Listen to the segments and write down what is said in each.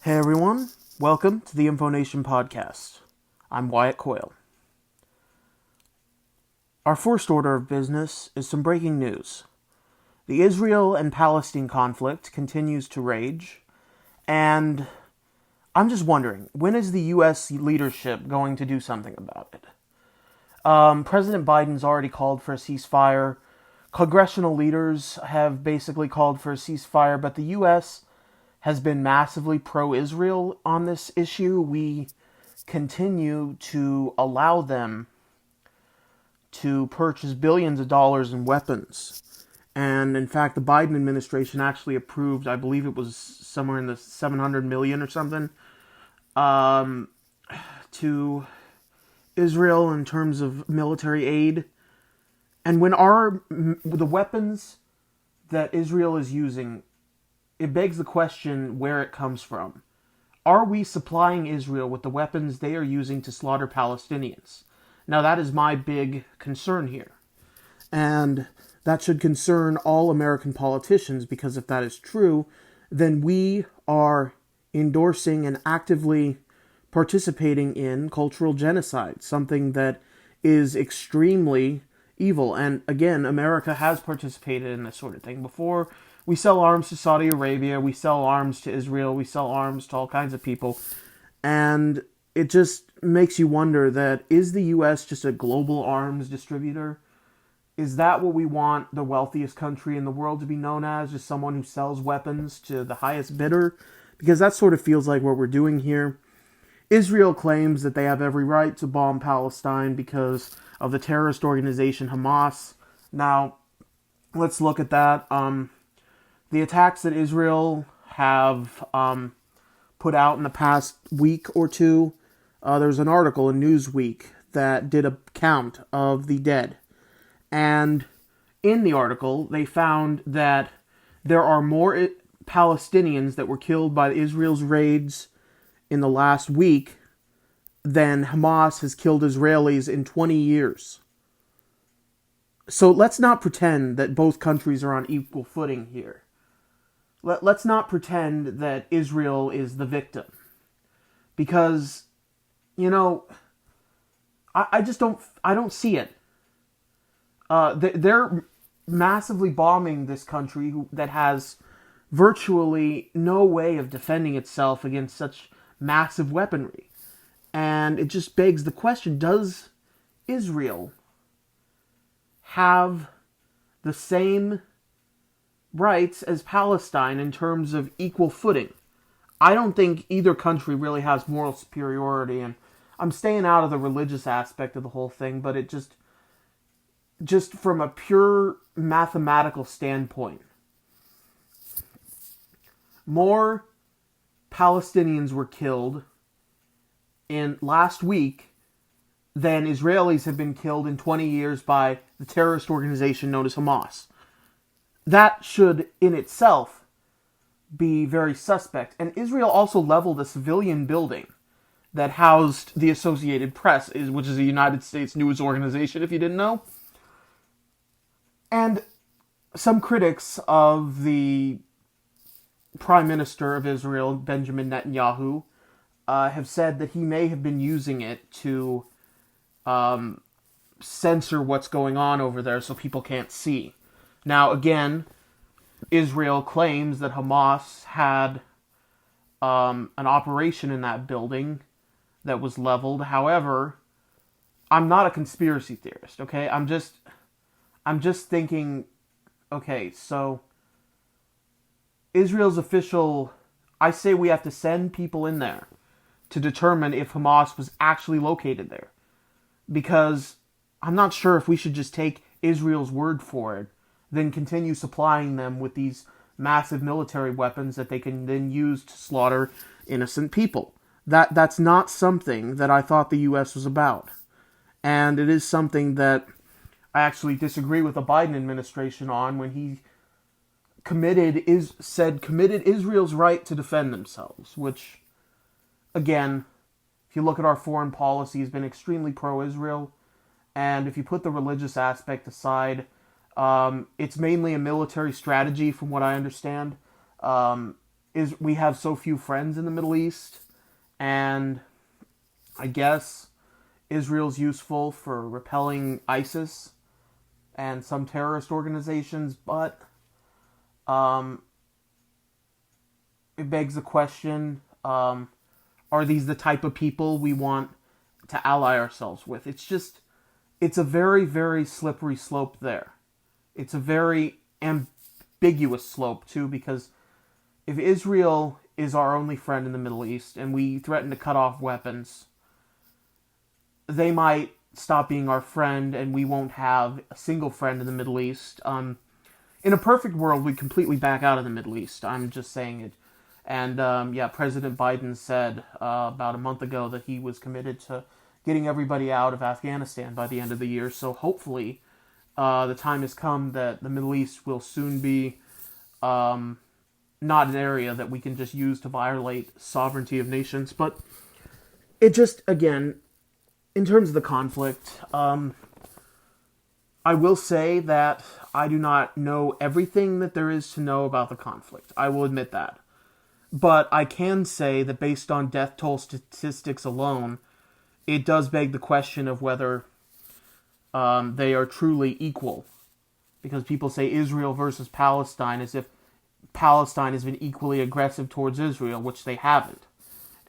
Hey everyone, welcome to the InfoNation Podcast. I'm Wyatt Coil. Our first order of business is some breaking news. The Israel and Palestine conflict continues to rage, and I'm just wondering, when is the U.S. leadership going to do something about it? President Biden's already called for a ceasefire. Congressional leaders have basically called for a ceasefire, but the U.S. has been massively pro-Israel on this issue. We continue to allow them to purchase billions of dollars in weapons. And in fact, the Biden administration actually approved, I believe it was somewhere in the 700 million or something, to Israel in terms of military aid. And when the weapons that Israel is using, it begs the question where it comes from. Are we supplying Israel with the weapons they are using to slaughter Palestinians? Now, that is my big concern here. And that should concern all American politicians, because if that is true, then we are endorsing and actively participating in cultural genocide, something that is extremely evil. And again, America has participated in this sort of thing before. We sell arms to Saudi Arabia, we sell arms to Israel, we sell arms to all kinds of people. And it just makes you wonder that, is the U.S. just a global arms distributor? Is that what we want the wealthiest country in the world to be known as? Just someone who sells weapons to the highest bidder? Because that sort of feels like what we're doing here. Israel claims that they have every right to bomb Palestine because of the terrorist organization Hamas. Now, let's look at that. The attacks that Israel have put out in the past week or two, there's an article in Newsweek that did a count of the dead. And in the article, they found that there are more Palestinians that were killed by Israel's raids in the last week than Hamas has killed Israelis in 20 years. So let's not pretend that both countries are on equal footing here. Let's not pretend that Israel is the victim. Because, I don't see it. They're massively bombing this country that has virtually no way of defending itself against such massive weaponry. And it just begs the question, does Israel have the same rights as Palestine in terms of equal footing? I don't think either country really has moral superiority, and I'm staying out of the religious aspect of the whole thing, but it just from a pure mathematical standpoint, more Palestinians were killed in last week than Israelis have been killed in 20 years by the terrorist organization known as Hamas. That should, in itself, be very suspect. And Israel also leveled a civilian building that housed the Associated Press, which is a United States news organization, if you didn't know. And some critics of the Prime Minister of Israel, Benjamin Netanyahu, have said that he may have been using it to censor what's going on over there so people can't see. Now, again, Israel claims that Hamas had an operation in that building that was leveled. However, I'm not a conspiracy theorist, okay? I'm just thinking, okay, so Israel's official, I say we have to send people in there to determine if Hamas was actually located there. Because I'm not sure if we should just take Israel's word for it, then continue supplying them with these massive military weapons that they can then use to slaughter innocent people. That's not something that I thought the U.S. was about. And it is something that I actually disagree with the Biden administration on when he committed Israel's right to defend themselves, which, again, if you look at our foreign policy, has been extremely pro-Israel. And if you put the religious aspect aside, it's mainly a military strategy from what I understand. is we have so few friends in the Middle East, and I guess Israel's useful for repelling ISIS and some terrorist organizations, but it begs the question, are these the type of people we want to ally ourselves with? It's a very, very slippery slope there. It's a very ambiguous slope, too, because if Israel is our only friend in the Middle East and we threaten to cut off weapons, they might stop being our friend and we won't have a single friend in the Middle East. In a perfect world, we completely back out of the Middle East. I'm just saying it. And, President Biden said about a month ago that he was committed to getting everybody out of Afghanistan by the end of the year. So hopefully the time has come that the Middle East will soon be not an area that we can just use to violate sovereignty of nations. But it just, again, in terms of the conflict, I will say that I do not know everything that there is to know about the conflict. I will admit that. But I can say that based on death toll statistics alone, it does beg the question of whether they are truly equal. Because people say Israel versus Palestine as if Palestine has been equally aggressive towards Israel, which they haven't.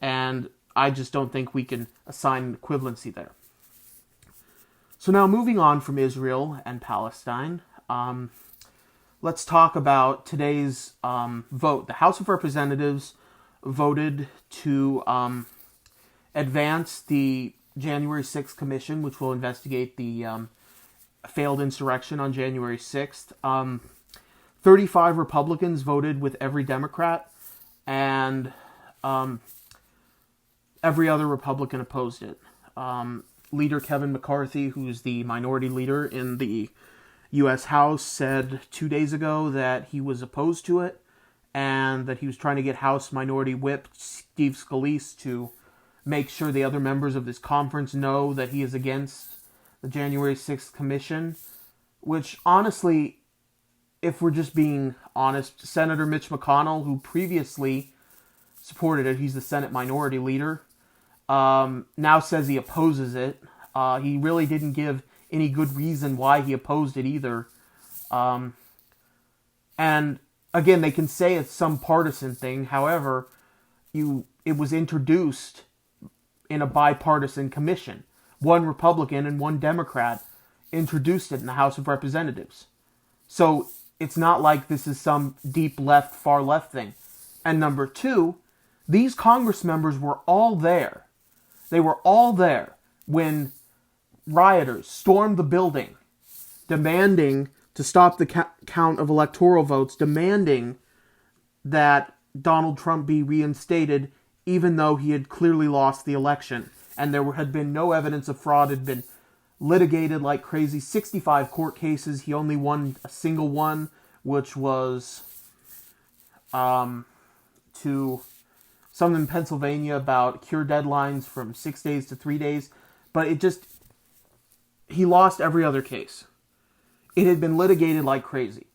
And I just don't think we can assign an equivalency there. So now moving on from Israel and Palestine, let's talk about today's vote. The House of Representatives voted to advance the January 6th commission, which will investigate the failed insurrection on January 6th. 35 Republicans voted with every Democrat, and every other Republican opposed it. Leader Kevin McCarthy, who's the minority leader in the U.S. House, said 2 days ago that he was opposed to it and that he was trying to get House Minority Whip Steve Scalise to make sure the other members of this conference know that he is against the January 6th commission, which honestly, if we're just being honest, Senator Mitch McConnell, who previously supported it, he's the Senate Minority Leader, now says he opposes it. He really didn't give any good reason why he opposed it either. And again, they can say it's some partisan thing. However, it was introduced in a bipartisan commission. One Republican and one Democrat introduced it in the House of Representatives. So it's not like this is some deep left, far left thing. And number two, these Congress members were all there. They were all there when rioters stormed the building, demanding to stop the count of electoral votes, demanding that Donald Trump be reinstated, even though he had clearly lost the election. And there had been no evidence of fraud, had been litigated like crazy. 65 court cases, he only won a single one, which was to something in Pennsylvania about cure deadlines from 6 days to 3 days. But he lost every other case. It had been litigated like crazy.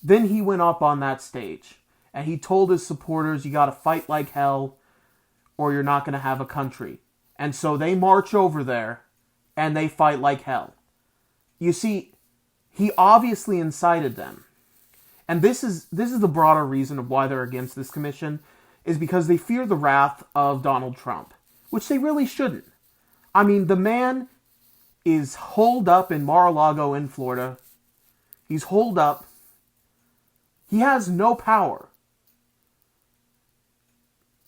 Then he went up on that stage and he told his supporters, you got to fight like hell or you're not going to have a country. And so they march over there and they fight like hell. You see, he obviously incited them. And this is the broader reason of why they're against this commission, is because they fear the wrath of Donald Trump, which they really shouldn't. I mean, the man is holed up in Mar-a-Lago in Florida. He's holed up. He has no power.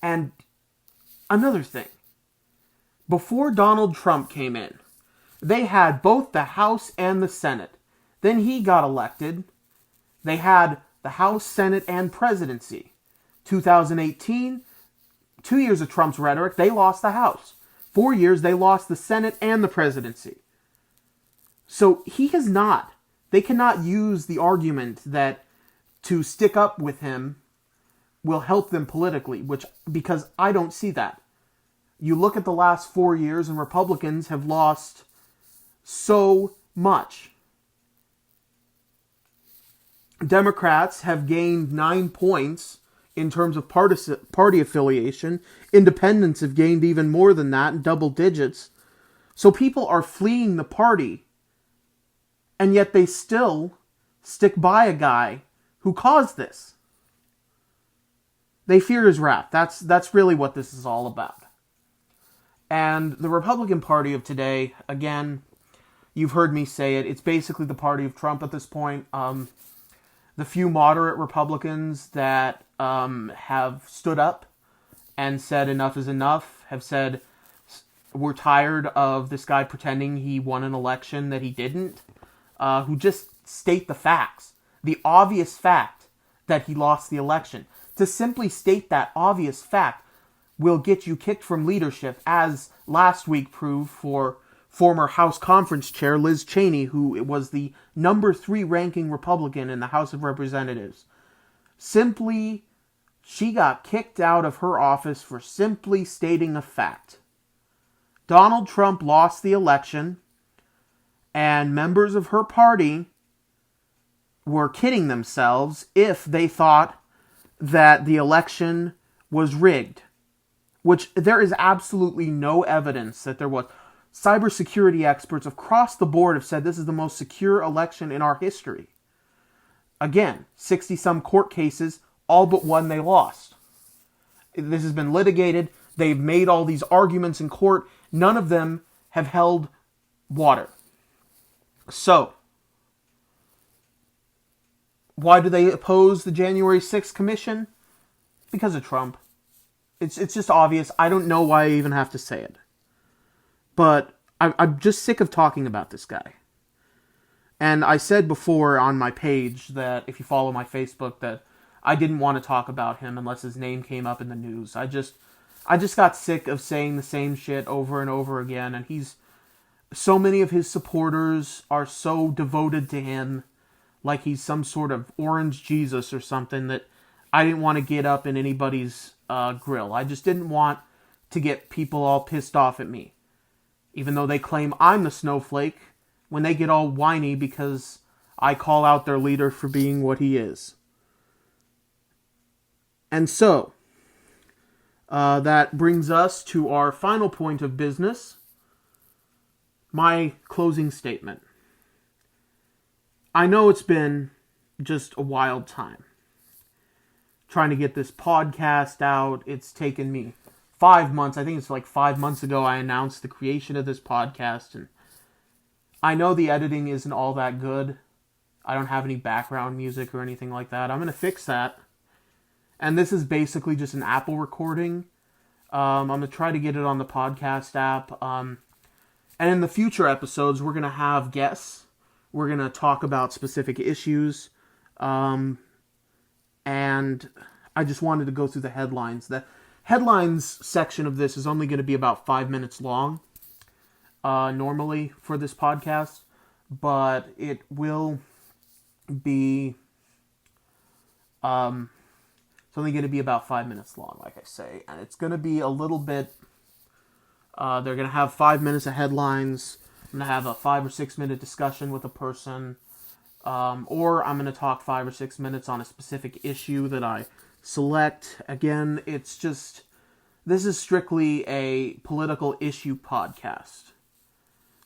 And another thing, before Donald Trump came in, they had both the House and the Senate. Then he got elected. They had the House, Senate, and presidency. 2018, 2 years of Trump's rhetoric, they lost the House. 4 years, they lost the Senate and the presidency. So they cannot use the argument that to stick up with him will help them politically, because I don't see that. You look at the last 4 years and Republicans have lost so much. Democrats have gained 9 points in terms of party affiliation. Independents have gained even more than that, in double digits. So people are fleeing the party, and yet they still stick by a guy who caused this. They fear his wrath. That's really what this is all about. And the Republican Party of today, again, you've heard me say it, it's basically the party of Trump at this point. The few moderate Republicans that have stood up and said enough is enough, have said we're tired of this guy pretending he won an election that he didn't, who just state the facts, the obvious fact that he lost the election. To simply state that obvious fact will get you kicked from leadership, as last week proved for former House Conference Chair Liz Cheney, who was the number 3 ranking Republican in the House of Representatives. She got kicked out of her office for simply stating a fact. Donald Trump lost the election, and members of her party were kidding themselves if they thought that the election was rigged, which there is absolutely no evidence that there was. Cybersecurity experts across the board have said this is the most secure election in our history. Again, 60-some court cases, all but one they lost. This has been litigated. They've made all these arguments in court. None of them have held water. So, why do they oppose the January 6th commission? Because of Trump. It's just obvious. I don't know why I even have to say it. But I'm just sick of talking about this guy. And I said before on my page that, if you follow my Facebook, that I didn't want to talk about him unless his name came up in the news. I just got sick of saying the same shit over and over again. And so many of his supporters are so devoted to him, like he's some sort of orange Jesus or something, that I didn't want to get up in anybody's grill. I just didn't want to get people all pissed off at me. Even though they claim I'm the snowflake, when they get all whiny because I call out their leader for being what he is. And so, that brings us to our final point of business, my closing statement. I know it's been just a wild time trying to get this podcast out. It's taken me 5 months. I think it's like 5 months ago I announced the creation of this podcast, and I know the editing isn't all that good. I don't have any background music or anything like that. I'm going to fix that. And this is basically just an Apple recording. I'm going to try to get it on the podcast app. And in the future episodes, we're going to have guests. We're going to talk about specific issues. And I just wanted to go through the headlines. The headlines section of this is only going to be about 5 minutes long, normally for this podcast. But it will be... it's only going to be about 5 minutes long, like I say. And it's going to be a little bit... they're going to have 5 minutes of headlines. I'm going to have a 5 or 6 minute discussion with a person. Or I'm going to talk 5 or 6 minutes on a specific issue that I select. Again, it's just... this is strictly a political issue podcast.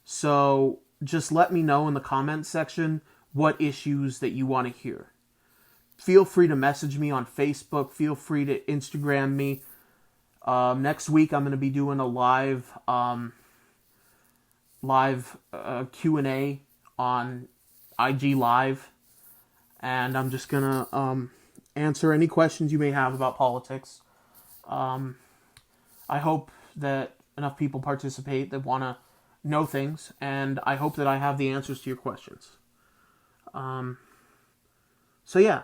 So just let me know in the comments section what issues that you want to hear. Feel free to message me on Facebook. Feel free to Instagram me. Next week I'm going to be doing a live Q&A on IG Live. And I'm just going to answer any questions you may have about politics. I hope that enough people participate that want to know things. And I hope that I have the answers to your questions. So yeah.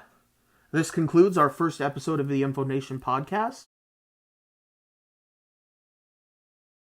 This concludes our first episode of the InfoNation Podcast.